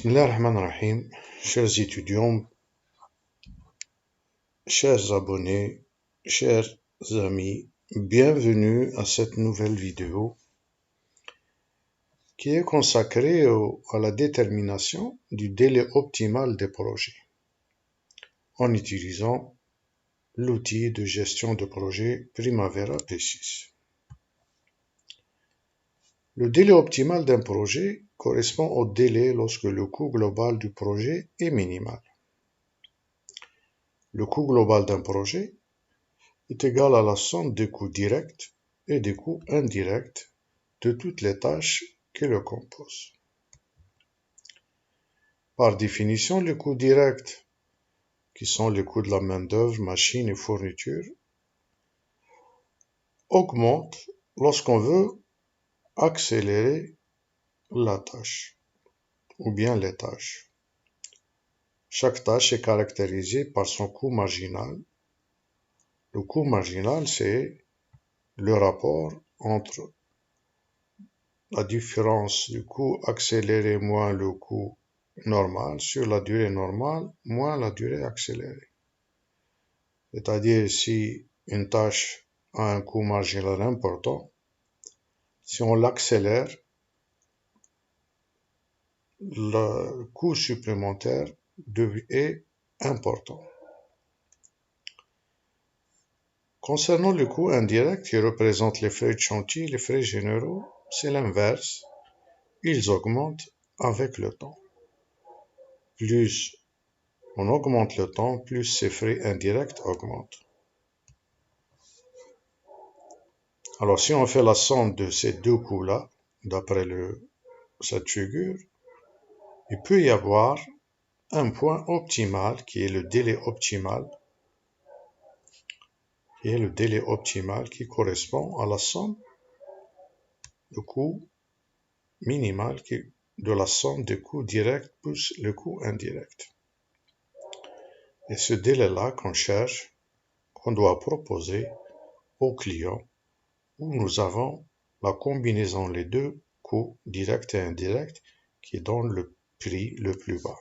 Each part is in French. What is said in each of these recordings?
Bismillahirrahmanirrahim, chers étudiants, chers abonnés, chers amis, bienvenue à cette nouvelle vidéo qui est consacrée à la détermination du délai optimal des projets en utilisant l'outil de gestion de projet Primavera P6. Le délai optimal d'un projet correspond au délai lorsque le coût global du projet est minimal. Le coût global d'un projet est égal à la somme des coûts directs et des coûts indirects de toutes les tâches qui le composent. Par définition, les coûts directs, qui sont les coûts de la main-d'œuvre, machines et fournitures, augmentent lorsqu'on veut accélérer la tâche ou bien les tâches. Chaque tâche est caractérisée par son coût marginal. Le coût marginal, c'est le rapport entre la différence du coût accéléré moins le coût normal sur la durée normale moins la durée accélérée. C'est-à-dire si une tâche a un coût marginal important, si on l'accélère, le coût supplémentaire est important. Concernant le coût indirect qui représente les frais de chantier et les frais généraux, c'est l'inverse. Ils augmentent avec le temps. Plus on augmente le temps, plus ces frais indirects augmentent. Alors, si on fait la somme de ces deux coûts-là, d'après cette figure, il peut y avoir un point optimal qui est le délai optimal, qui correspond à la somme du coût minimal de la somme des coûts directs plus le coût indirect. Et ce délai-là qu'on doit proposer au client, où nous avons la combinaison des deux coûts directs et indirects qui donne le prix le plus bas.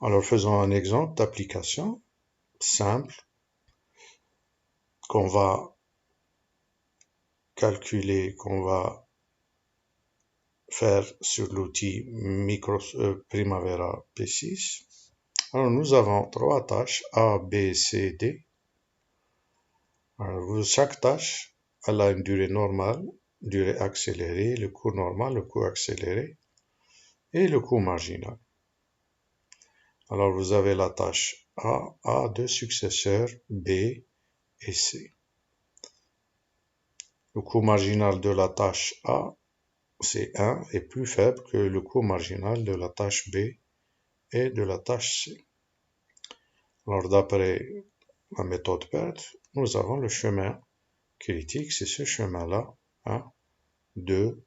Alors faisons un exemple d'application simple qu'on va calculer, qu'on va faire sur l'outil Primavera P6. Alors nous avons trois tâches A, B, C, D. Alors, chaque tâche elle a une durée normale, durée accélérée, le coût normal, le coût accéléré et le coût marginal. Alors vous avez la tâche A deux successeurs B et C. Le coût marginal de la tâche A, c'est 1, est plus faible que le coût marginal de la tâche B et de la tâche C. Alors d'après la méthode PERT, nous avons le chemin critique, c'est ce chemin-là, 2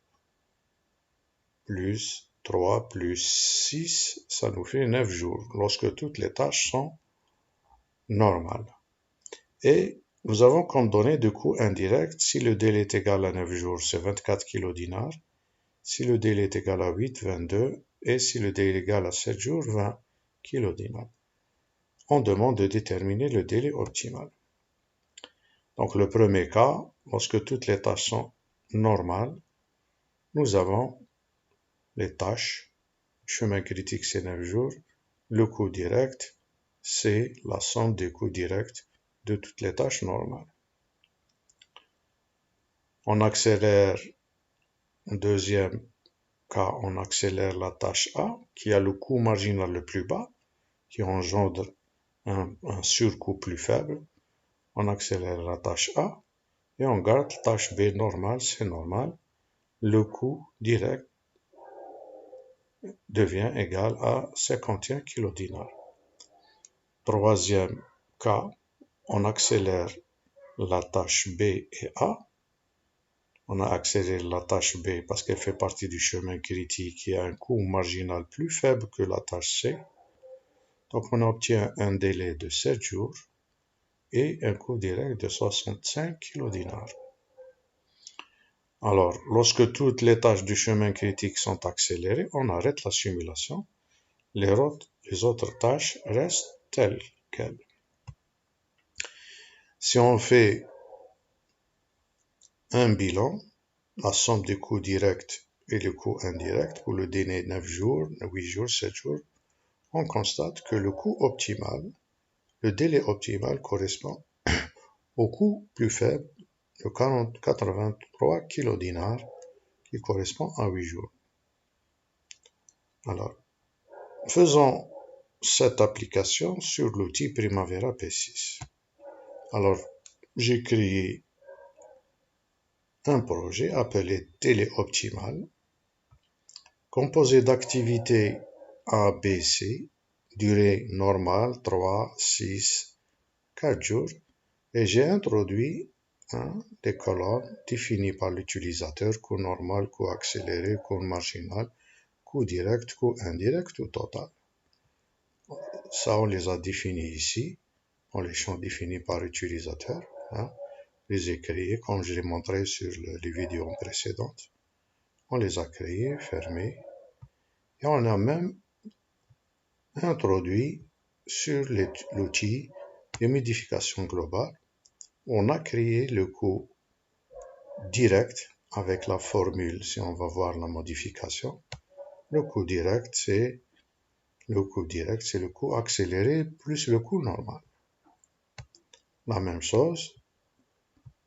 plus 3 plus 6, ça nous fait 9 jours, lorsque toutes les tâches sont normales. Et nous avons comme données de coût indirect, si le délai est égal à 9 jours, c'est 24 kilodinars, si le délai est égal à 8, 22, et si le délai est égal à 7 jours, 20 kilodinars. On demande de déterminer le délai optimal. Donc le premier cas, lorsque toutes les tâches sont normales, nous avons les tâches, chemin critique c'est 9 jours, le coût direct, c'est la somme des coûts directs de toutes les tâches normales. On accélère, deuxième cas, on accélère la tâche A, qui a le coût marginal le plus bas, qui engendre un surcoût plus faible. On accélère la tâche A et on garde tâche B normale, c'est normal. Le coût direct devient égal à 51 kilodinars. Troisième cas, on accélère la tâche B et A. On a accéléré la tâche B parce qu'elle fait partie du chemin critique qui a un coût marginal plus faible que la tâche C. Donc on obtient un délai de 7 jours et un coût direct de 65 kilodinars. Alors, lorsque toutes les tâches du chemin critique sont accélérées, on arrête la simulation. Les autres tâches restent telles quelles. Si on fait un bilan, la somme des coûts directs et les coûts indirects pour le délai 9 jours, 8 jours, 7 jours, on constate que le délai optimal correspond au coût plus faible de 83 kilodinars qui correspond à 8 jours. Alors, faisons cette application sur l'outil Primavera P6. Alors, j'ai créé un projet appelé Téléoptimal, composé d'activités A, B, C, durée normale 3, 6, 4 jours, et j'ai introduit des colonnes définies par l'utilisateur, coût normal, coût accéléré, coût marginal, coût direct, coût indirect ou total. Ça, on les a définis ici. On les champs définis par l'utilisateur. Les ai créés comme je l'ai montré sur les vidéos précédentes. On les a créés, fermés. Et on a même introduit sur l'outil de modification globale. On a créé le coût direct avec la formule, si on va voir la modification. Le coût direct, c'est le coût accéléré plus le coût normal. La même chose,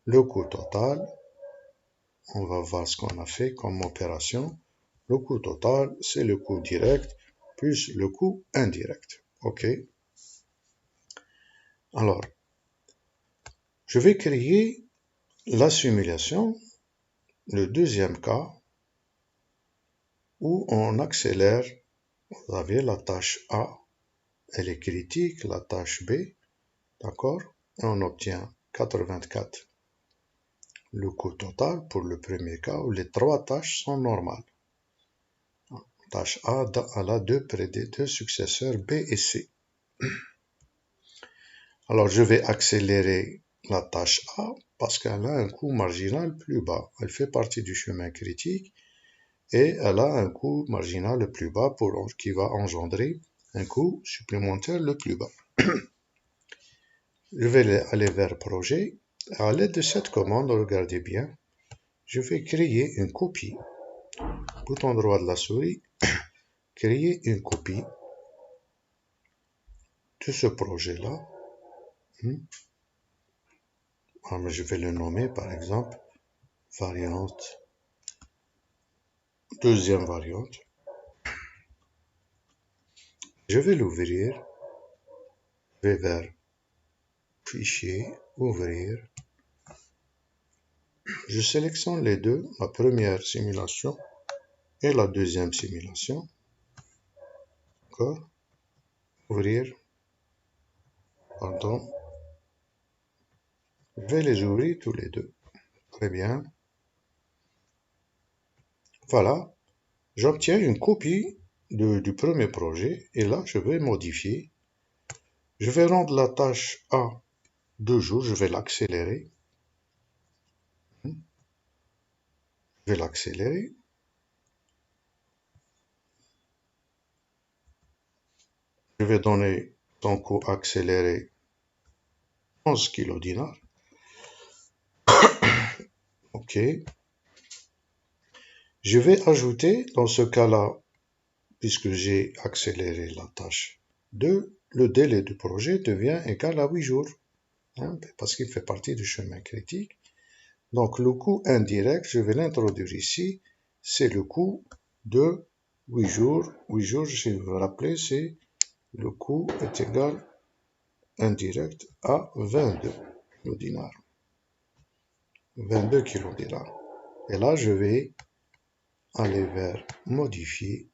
le coût total, on va voir ce qu'on a fait comme opération. Le coût total, c'est le coût direct plus le coût indirect. OK? Alors, je vais créer la simulation, le deuxième cas, où on accélère. Vous avez la tâche A, elle est critique, la tâche B, d'accord? Et on obtient 84. Le coût total pour le premier cas où les trois tâches sont normales. Tâche A, elle a deux successeurs B et C. Alors je vais accélérer la tâche A parce qu'elle a un coût marginal plus bas. Elle fait partie du chemin critique et elle a un coût marginal le plus bas qui va engendrer un coût supplémentaire le plus bas. Je vais aller vers projet. À l'aide de cette commande, regardez bien, je vais créer une copie. Bouton droit de la souris, créer une copie de ce projet-là. Alors, je vais le nommer par exemple variante, deuxième variante. Je vais l'ouvrir, je vais vers fichier, ouvrir. Je sélectionne les deux, la première simulation et la deuxième simulation. D'accord? Ouvrir. Pardon. Je vais les ouvrir tous les deux. Très bien. Voilà. J'obtiens une copie du premier projet et là, je vais modifier. Je vais rendre la tâche A 2 jours, je vais l'accélérer. Je vais l'accélérer. Je vais donner son coût accéléré 11 kilodinars. OK. Je vais ajouter, dans ce cas-là, puisque j'ai accéléré la tâche 2, le délai du projet devient égal à 8 jours, parce qu'il fait partie du chemin critique. Donc le coût indirect, je vais l'introduire ici, c'est le coût de 8 jours. 8 jours, si vous vous rappelez, c'est le coût est égal indirect à 22 kilodinars. 22 kilodinars. Et là, je vais aller vers modifier,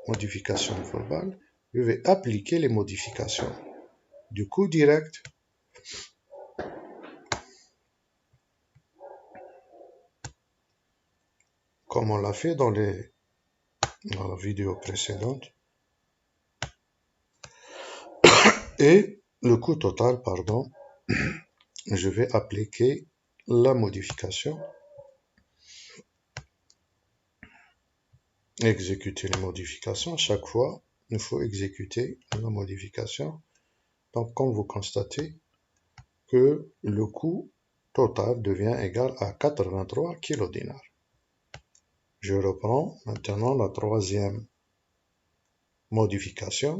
modification globale. Je vais appliquer les modifications du coût direct comme on l'a fait dans la vidéo précédente. Et le coût total, pardon, je vais appliquer la modification exécuter les modifications. Chaque fois, il faut exécuter la modification. Donc, comme vous constatez que le coût total devient égal à 83 kilodinars. Je reprends maintenant la troisième modification.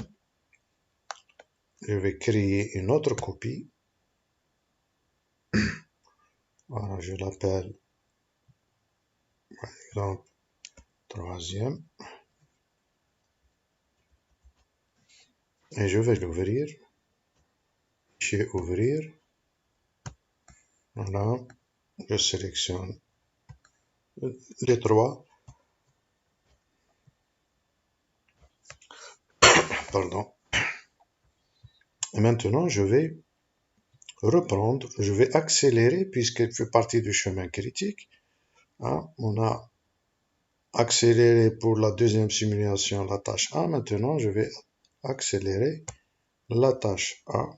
Je vais créer une autre copie. Voilà, je l'appelle, par exemple, troisième. Et je vais l'ouvrir. Fichier ouvrir. Voilà, je sélectionne les trois. Pardon. Et maintenant, je vais reprendre, je vais accélérer puisqu'elle fait partie du chemin critique. Hein, on a accéléré pour la deuxième simulation la tâche A. Maintenant, je vais accélérer la tâche A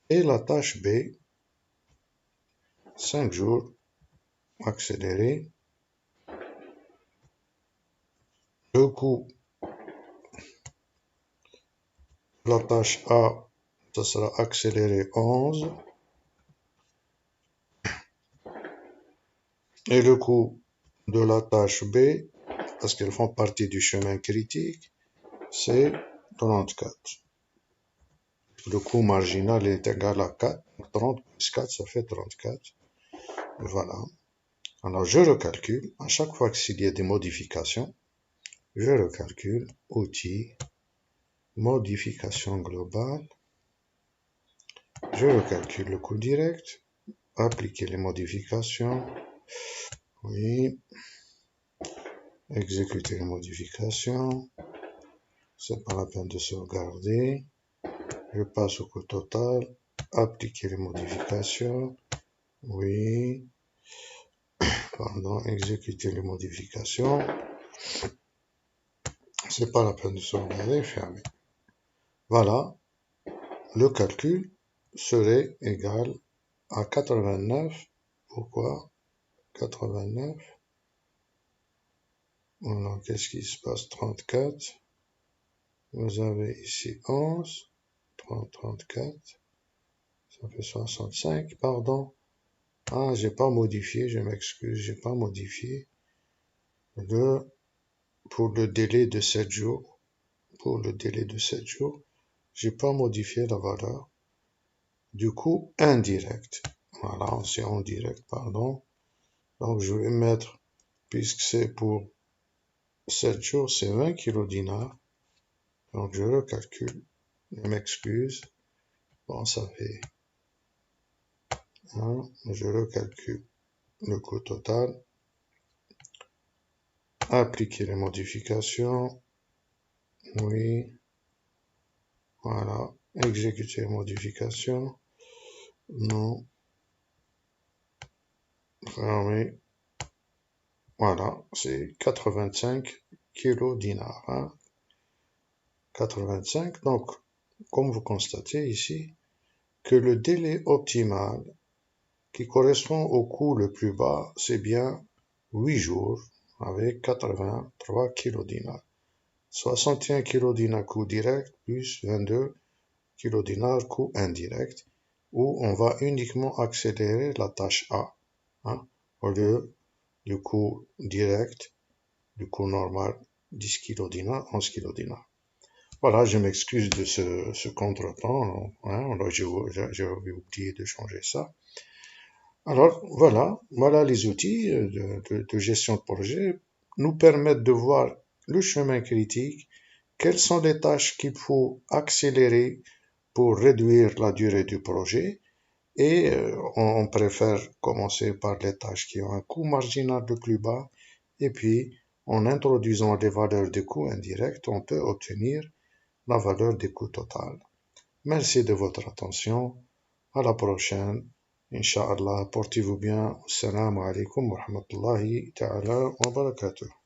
et la tâche B. 5 jours, accéléré. Le coût de la tâche A, ça sera accéléré 11. Et le coût de la tâche B, parce qu'elles font partie du chemin critique, c'est 34. Le coût marginal est égal à 4. 30 plus 4, ça fait 34. Voilà. Alors, je recalcule. À chaque fois qu'il y a des modifications, je recalcule. Outils, modification globale. Je recalcule le coût direct. Appliquer les modifications. Oui. Exécuter les modifications. C'est pas la peine de sauvegarder. Je passe au coût total. Appliquer les modifications. Oui. Pardon, exécuter les modifications. C'est pas la peine de sauvegarder, fermer. Voilà. Le calcul serait égal à 89. Pourquoi 89? Alors, qu'est-ce qui se passe? 34. Vous avez ici 11. 34. Ça fait 65, pardon. Ah, j'ai pas modifié, je m'excuse, j'ai pas modifié pour le délai de 7 jours. Pour le délai de 7 jours, j'ai pas modifié la valeur du coût indirect. Voilà, c'est en direct, pardon. Donc, je vais mettre, puisque c'est pour 7 jours, c'est 20 kilodinars. Donc, je recalcule. Je m'excuse. Bon, ça fait 1. Je recalcule le coût total. Appliquer les modifications. Oui. Voilà. Exécuter les modifications. Non. Fermer. Voilà. C'est 85 kilodinars. Hein. 85. Donc, comme vous constatez ici, que le délai optimal qui correspond au coût le plus bas, c'est bien 8 jours avec 83 kilodinars. 61 kilodinars coût direct plus 22 kilodinars coût indirect, où on va uniquement accélérer la tâche A, hein, au lieu du coût direct, du coût normal 10 kilodinars, 11 kilodinars. Voilà, je m'excuse de ce contretemps, hein, j'ai oublié de changer ça. Alors voilà les outils de gestion de projet nous permettent de voir le chemin critique, quelles sont les tâches qu'il faut accélérer pour réduire la durée du projet et on préfère commencer par les tâches qui ont un coût marginal le plus bas et puis en introduisant les valeurs de coûts indirects, on peut obtenir la valeur des coûts total. Merci de votre attention. À la prochaine. Inch'Allah, portez-vous bien. Assalamu alaikum wa rahmatullahi ta'ala wa barakatuh.